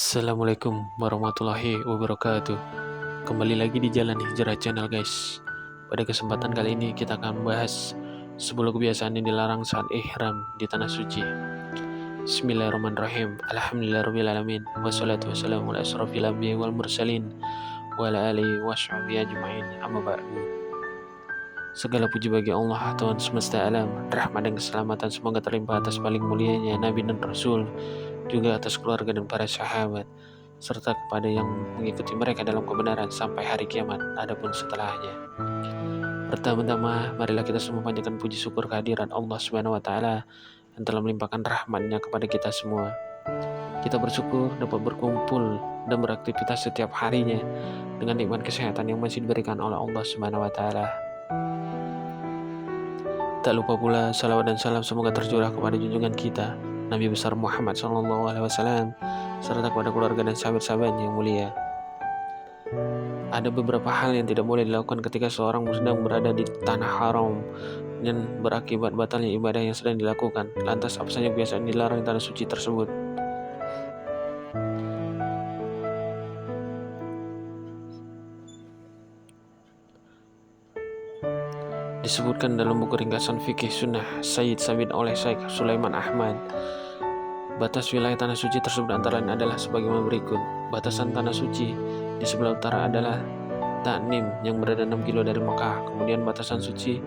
Assalamualaikum warahmatullahi wabarakatuh. Kembali lagi di Jalan Hijrah Channel guys. Pada kesempatan kali ini kita akan membahas 10 kebiasaan yang dilarang saat ihram di tanah suci. Bismillahirrahmanirrahim. Alhamdulillahirrahmanirrahim. Wassalatu wassalamu ala asrafil anbiya wal mursalin wa ala alihi wa sahbihi ajma'in. Amma ba'du. Segala puji bagi Allah, Tuhan semesta alam. Rahmat dan keselamatan semoga terlimpah atas paling mulianya Nabi dan Rasul, juga atas keluarga dan para sahabat, serta kepada yang mengikuti mereka dalam kebenaran sampai hari kiamat adapun setelahnya. Pertama-tama, marilah kita semua panjatkan puji syukur kehadiran Allah Subhanahu wa taala yang telah melimpahkan rahmat-Nya kepada kita semua. Kita bersyukur dapat berkumpul dan beraktivitas setiap harinya dengan nikmat kesehatan yang masih diberikan oleh Allah Subhanahu wa taala. Tak lupa pula salawat dan salam semoga tercurah kepada junjungan kita Nabi besar Muhammad SAW, serta kepada keluarga dan sahabat-sahabatnya yang mulia. Ada beberapa hal yang tidak boleh dilakukan ketika seorang sedang berada di tanah haram dan berakibat batalnya ibadah yang sedang dilakukan. Lantas apa saja kebiasaan dilarang di tanah suci tersebut? Disebutkan dalam buku ringkasan fikih sunnah Sayyid Sabit oleh Syekh Sulaiman Ahmad. Batas wilayah tanah suci tersebut antara lain adalah sebagaimana berikut. Batasan tanah suci di sebelah utara adalah Ta'nim yang berada 6 kilo dari Mekah. Kemudian batasan suci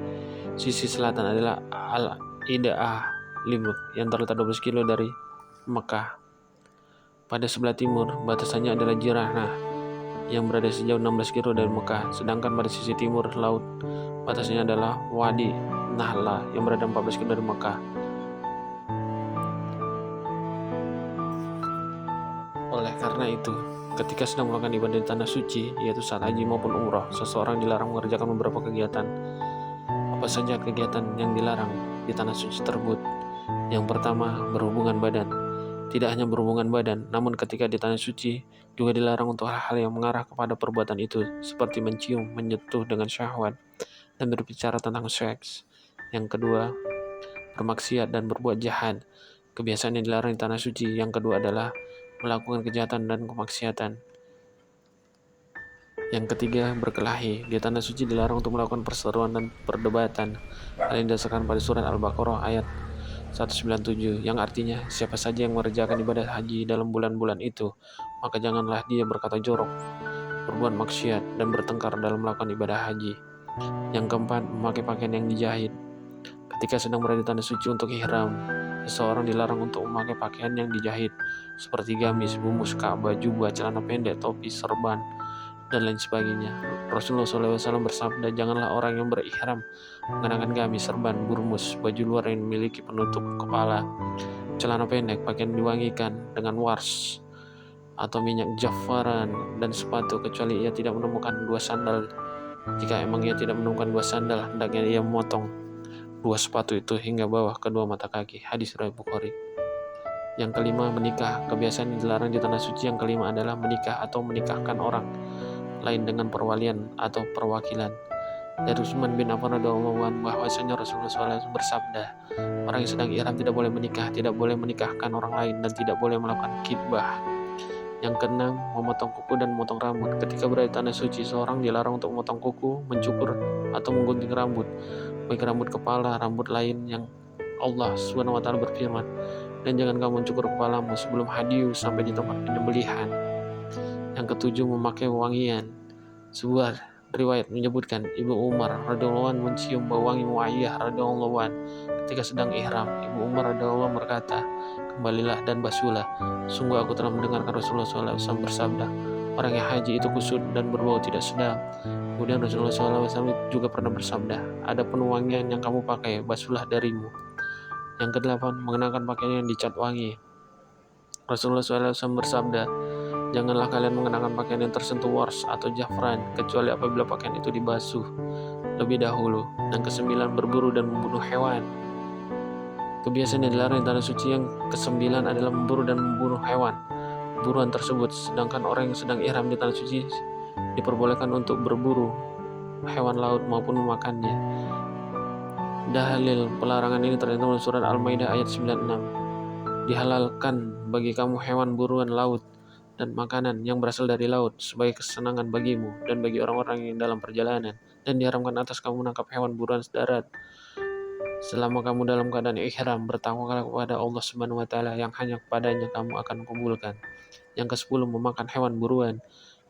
sisi selatan adalah Al-Ida'ah Libuk yang terletak 12 kilo dari Mekah. Pada sebelah timur batasannya adalah Jirahna yang berada sejauh 16 kilo dari Mekah. Sedangkan pada sisi timur laut batasnya adalah Wadi Nahla yang berada 14 kilo dari Mekah. Oleh karena itu, ketika sedang melakukan ibadah di tanah suci, yaitu saat haji maupun umrah, seseorang dilarang mengerjakan beberapa kegiatan. Apa saja kegiatan yang dilarang di tanah suci tersebut? Yang pertama, berhubungan badan. Tidak hanya berhubungan badan, namun ketika di tanah suci juga dilarang untuk hal-hal yang mengarah kepada perbuatan itu, seperti mencium, menyentuh dengan syahwat, dan berbicara tentang seks. Yang kedua, bermaksiat dan berbuat jahat. Kebiasaan yang dilarang di tanah suci yang kedua adalah melakukan kejahatan dan kemaksiatan. Yang ketiga, berkelahi. Di tanah suci dilarang untuk melakukan perseteruan dan perdebatan. Hal ini didasarkan pada surat Al-Baqarah ayat 197 yang artinya siapa saja yang mengerjakan ibadah haji dalam bulan-bulan itu, maka janganlah dia berkata jorok, berbuat maksiat, dan bertengkar dalam melakukan ibadah haji. Yang keempat, memakai pakaian yang dijahit. Ketika sedang berada di tanah suci untuk ihram, seseorang dilarang untuk memakai pakaian yang dijahit seperti gamis, bumus, ka'bah, jubah, celana pendek, topi, serban, dan lain sebagainya. Rasulullah SAW bersabda, janganlah orang yang berihram mengenakan gamis, serban, burmus, baju luar yang memiliki penutup kepala, celana pendek, pakaian diwangikan dengan wars atau minyak jafaran, dan sepatu kecuali ia tidak menemukan 2 sandal. Jika emang ia tidak menemukan 2 sandal, hendaknya ia memotong 2 sepatu itu hingga bawah kedua mata kaki. Hadis riwayat Bukhari. Yang kelima, menikah. Kebiasaan yang dilarang di tanah suci yang kelima adalah menikah atau menikahkan orang lain dengan perwalian atau perwakilan. Dari Utsman bin Affan radhiyallahu anhu bahwasanya Rasulullah SAW bersabda, orang yang sedang ihram tidak boleh menikah, tidak boleh menikahkan orang lain, dan tidak boleh melakukan khitbah. Yang keenam, memotong kuku dan memotong rambut. Ketika berada di tanah suci, seorang dilarang untuk memotong kuku, mencukur, atau menggunting rambut, baik rambut kepala, rambut lain yang Allah SWT berfirman, dan jangan kamu mencukur kepalamu sebelum hadiu sampai di tempat penyembelihan. Yang ketujuh, memakai wangian. Sebuah riwayat menyebutkan Ibu Umar radhiyallahu anhu mencium bau wangi Muawiyah radhiyallahu anhu ketika sedang ihram. Ibu Umar radhiyallahu anhu berkata, kembalilah dan basuhlah. Sungguh aku telah mendengarkan Rasulullah SAW bersabda, orang yang haji itu kusut dan berbau tidak sedap. Kemudian Rasulullah SAW juga pernah bersabda, adapun wangian yang kamu pakai, basuhlah darimu. Yang kedelapan, mengenakan pakaian yang dicat wangi. Rasulullah SAW bersabda, janganlah kalian mengenakan pakaian yang tersentuh wars atau jafran, kecuali apabila pakaian itu dibasuh lebih dahulu. Yang kesembilan, berburu dan membunuh hewan. Kebiasaan yang dilarang di tanah suci yang kesembilan adalah memburu dan membunuh hewan. Buruan tersebut, sedangkan orang yang sedang ihram di tanah suci diperbolehkan untuk berburu hewan laut maupun memakannya. Dalil pelarangan ini terdapat dalam surat Al-Maidah ayat 96. Dihalalkan bagi kamu hewan buruan laut dan makanan yang berasal dari laut sebagai kesenangan bagimu dan bagi orang-orang yang dalam perjalanan, dan diharamkan atas kamu menangkap hewan buruan darat selama kamu dalam keadaan ihram. Bertakwalah kepada Allah Subhanahu wa taala yang hanya kepadanya kamu akan kumpulkan. Yang ke-10, memakan hewan buruan.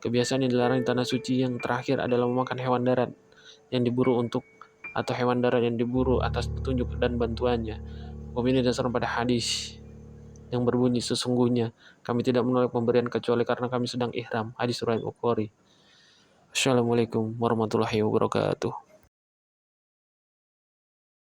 Kebiasaan yang dilarang di tanah suci yang terakhir adalah memakan hewan darat yang diburu atau hewan darat yang diburu atas petunjuk dan bantuannya. Hukum ini dasarkan pada hadis yang berbunyi, sesungguhnya kami tidak menolak pemberian kecuali karena kami sedang ihram. Hadis riwayat Bukhari. Assalamualaikum warahmatullahi wabarakatuh.